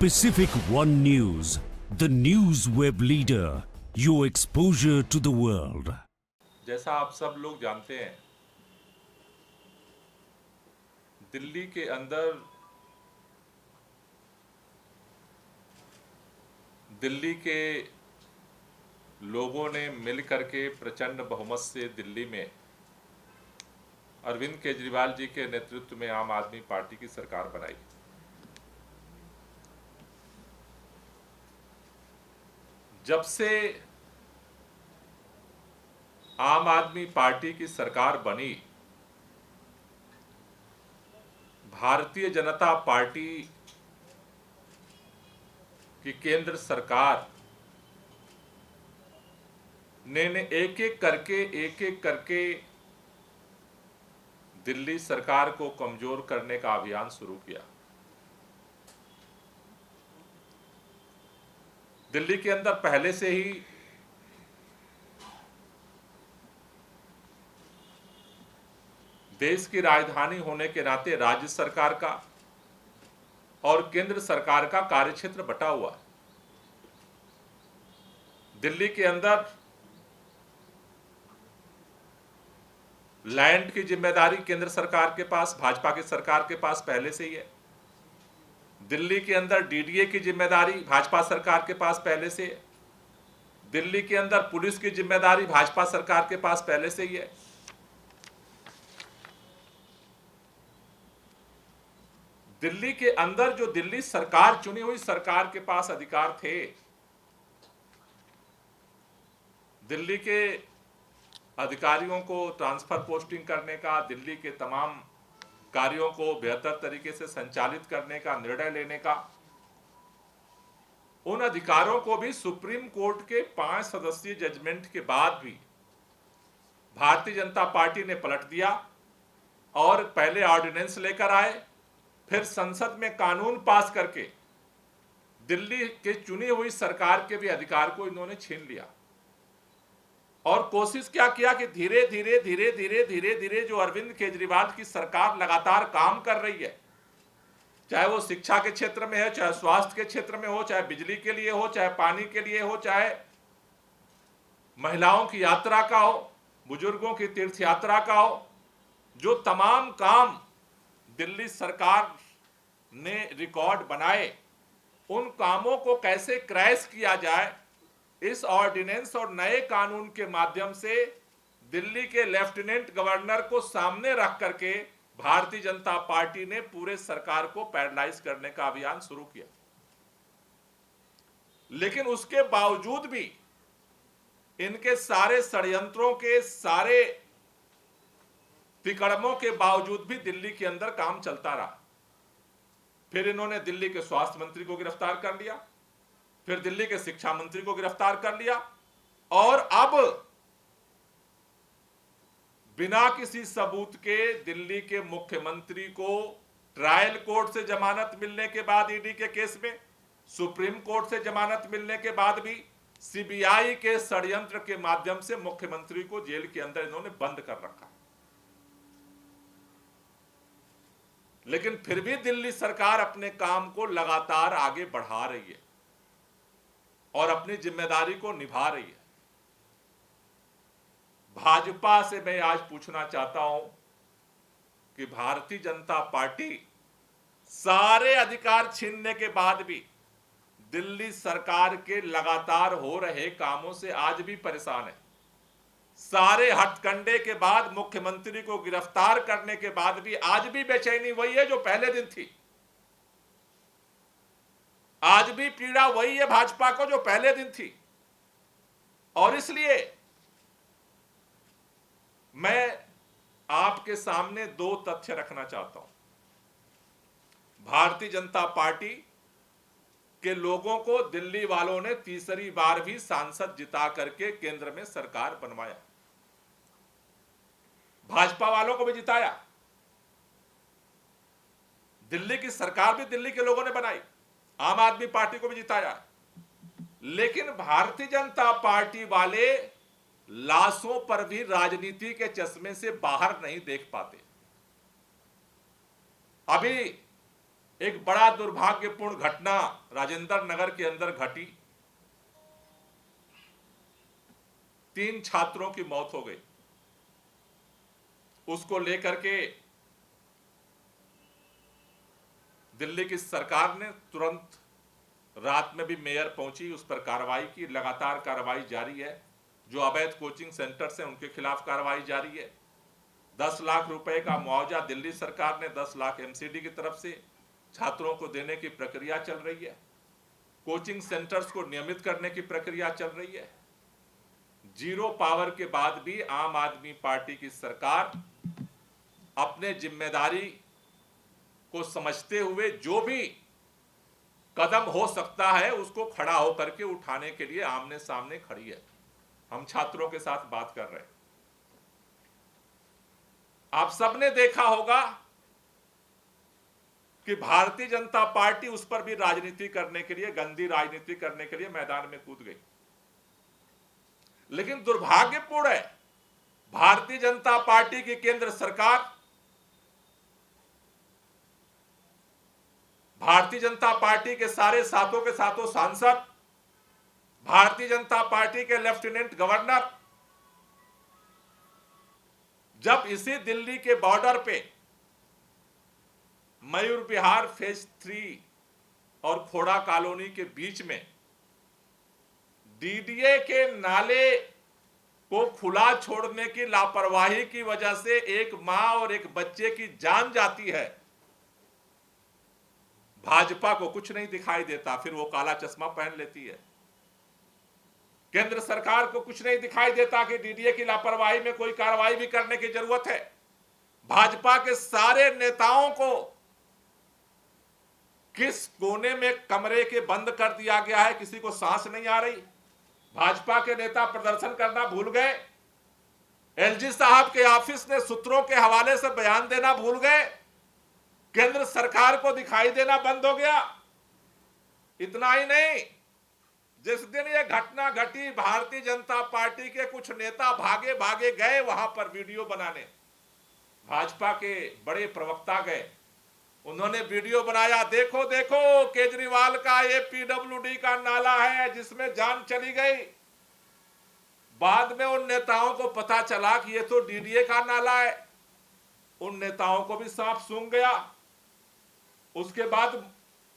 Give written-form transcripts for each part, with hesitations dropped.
Pacific One News, the news web leader, your exposure to the world. जैसा आप सब लोग जानते हैं, दिल्ली के अंदर दिल्ली के लोगों ने मिल करके प्रचंड बहुमत से दिल्ली में अरविंद केजरीवाल जी के नेतृत्व में आम आदमी पार्टी की सरकार बनाई। जब से आम आदमी पार्टी की सरकार बनी, भारतीय जनता पार्टी की केंद्र सरकार ने एक एक करके दिल्ली सरकार को कमजोर करने का अभियान शुरू किया। दिल्ली के अंदर पहले से ही देश की राजधानी होने के नाते राज्य सरकार का और केंद्र सरकार का कार्यक्षेत्र बटा हुआ है। दिल्ली के अंदर लैंड की जिम्मेदारी केंद्र सरकार के पास, भाजपा की सरकार के पास पहले से ही है। दिल्ली के अंदर डीडीए की जिम्मेदारी भाजपा सरकार के पास पहले से है। दिल्ली के अंदर पुलिस की जिम्मेदारी भाजपा सरकार के पास पहले से ही है। दिल्ली के अंदर जो दिल्ली सरकार, चुनी हुई सरकार के पास अधिकार थे, दिल्ली के अधिकारियों को ट्रांसफर पोस्टिंग करने का, दिल्ली के तमाम कार्यों को बेहतर तरीके से संचालित करने का, निर्णय लेने का, उन अधिकारों को भी सुप्रीम कोर्ट के 5 सदस्यीय जजमेंट के बाद भी भारतीय जनता पार्टी ने पलट दिया और पहले ऑर्डिनेंस लेकर आए, फिर संसद में कानून पास करके दिल्ली के चुनी हुई सरकार के भी अधिकार को इन्होंने छीन लिया। और कोशिश क्या किया कि धीरे धीरे जो अरविंद केजरीवाल की सरकार लगातार काम कर रही है, चाहे वो शिक्षा के क्षेत्र में है, चाहे स्वास्थ्य के क्षेत्र में हो, चाहे बिजली के लिए हो, चाहे पानी के लिए हो, चाहे महिलाओं की यात्रा का हो, बुजुर्गों की तीर्थ यात्रा का हो, जो तमाम काम दिल्ली सरकार ने रिकॉर्ड बनाए, उन कामों को कैसे क्रैश किया जाए, इस ऑर्डिनेंस और नए कानून के माध्यम से दिल्ली के लेफ्टिनेंट गवर्नर को सामने रख करके भारतीय जनता पार्टी ने पूरे सरकार को पैरालाइज करने का अभियान शुरू किया। लेकिन उसके बावजूद भी, इनके सारे षड्यंत्रों के, सारे तिकड़मों के बावजूद भी दिल्ली के अंदर काम चलता रहा। फिर इन्होंने दिल्ली के स्वास्थ्य मंत्री को गिरफ्तार कर लिया, फिर दिल्ली के शिक्षा मंत्री को गिरफ्तार कर लिया, और अब बिना किसी सबूत के दिल्ली के मुख्यमंत्री को ट्रायल कोर्ट से जमानत मिलने के बाद, ईडी के केस में सुप्रीम कोर्ट से जमानत मिलने के बाद भी सीबीआई के षड्यंत्र के माध्यम से मुख्यमंत्री को जेल के अंदर इन्होंने बंद कर रखा। लेकिन फिर भी दिल्ली सरकार अपने काम को लगातार आगे बढ़ा रही है और अपनी जिम्मेदारी को निभा रही है। भाजपा से मैं आज पूछना चाहता हूं कि भारतीय जनता पार्टी सारे अधिकार छीनने के बाद भी दिल्ली सरकार के लगातार हो रहे कामों से आज भी परेशान है। सारे हथकंडे के बाद, मुख्यमंत्री को गिरफ्तार करने के बाद भी आज भी बेचैनी वही है जो पहले दिन थी। आज भी पीड़ा वही है भाजपा को जो पहले दिन थी। और इसलिए मैं आपके सामने 2 तथ्य रखना चाहता हूं। भारतीय जनता पार्टी के लोगों को दिल्ली वालों ने तीसरी बार भी सांसद जिता करके केंद्र में सरकार बनवाया, भाजपा वालों को भी जिताया। दिल्ली की सरकार भी दिल्ली के लोगों ने बनाई, आम आदमी पार्टी को भी जिताया। लेकिन भारतीय जनता पार्टी वाले लाशों पर भी राजनीति के चश्मे से बाहर नहीं देख पाते। अभी एक बड़ा दुर्भाग्यपूर्ण घटना राजेंद्र नगर के अंदर घटी। 3 छात्रों की मौत हो गई। उसको लेकर के दिल्ली की सरकार ने तुरंत रात में भी मेयर पहुंची, उस पर कार्रवाई की। लगातार कार्रवाई जारी है। जो अवैध कोचिंग सेंटर्स हैं उनके खिलाफ कार्रवाई जारी है। 10 लाख रुपए का मुआवजा दिल्ली सरकार ने 10 लाख एमसीडी की तरफ से छात्रों को देने की प्रक्रिया चल रही है। कोचिंग सेंटर्स को नियमित करने की प्रक्रिया चल रही है। जीरो पावर के बाद भी आम आदमी पार्टी की सरकार अपने जिम्मेदारी को समझते हुए जो भी कदम हो सकता है उसको खड़ा होकर के उठाने के लिए आमने सामने खड़ी है। हम छात्रों के साथ बात कर रहे हैं। आप सबने देखा होगा कि भारतीय जनता पार्टी उस पर भी राजनीति करने के लिए, गंदी राजनीति करने के लिए मैदान में कूद गई। लेकिन दुर्भाग्यपूर्ण है, भारतीय जनता पार्टी की केंद्र सरकार, भारतीय जनता पार्टी के सारे सातों के सातों सांसद, भारतीय जनता पार्टी के लेफ्टिनेंट गवर्नर जब इसी दिल्ली के बॉर्डर पे मयूर विहार फेज 3 और खोड़ा कॉलोनी के बीच में डीडीए के नाले को खुला छोड़ने की लापरवाही की वजह से एक मां और एक बच्चे की जान जाती है, भाजपा को कुछ नहीं दिखाई देता। फिर वो काला चश्मा पहन लेती है। केंद्र सरकार को कुछ नहीं दिखाई देता कि डीडीए की लापरवाही में कोई कार्रवाई भी करने की जरूरत है। भाजपा के सारे नेताओं को किस कोने में कमरे के बंद कर दिया गया है, किसी को सांस नहीं आ रही। भाजपा के नेता प्रदर्शन करना भूल गए। एलजी साहब के ऑफिस ने सूत्रों के हवाले से बयान देना भूल गए। केंद्र सरकार को दिखाई देना बंद हो गया। इतना ही नहीं, जिस दिन यह घटना घटी, भारतीय जनता पार्टी के कुछ नेता भागे भागे गए वहां पर वीडियो बनाने। भाजपा के बड़े प्रवक्ता गए, उन्होंने वीडियो बनाया, देखो देखो केजरीवाल का ये पीडब्ल्यूडी का नाला है जिसमें जान चली गई। बाद में उन नेताओं को पता चला कि ये तो डीडीए का नाला है। उन नेताओं को भी सांप सूंघ गया। उसके बाद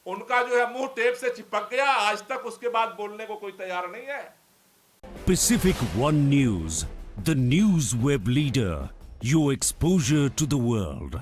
उनका जो है मुंह टेप से चिपक गया। आज तक उसके बाद बोलने को कोई तैयार नहीं है। Pacific One News, the news web leader. Your exposure to the world.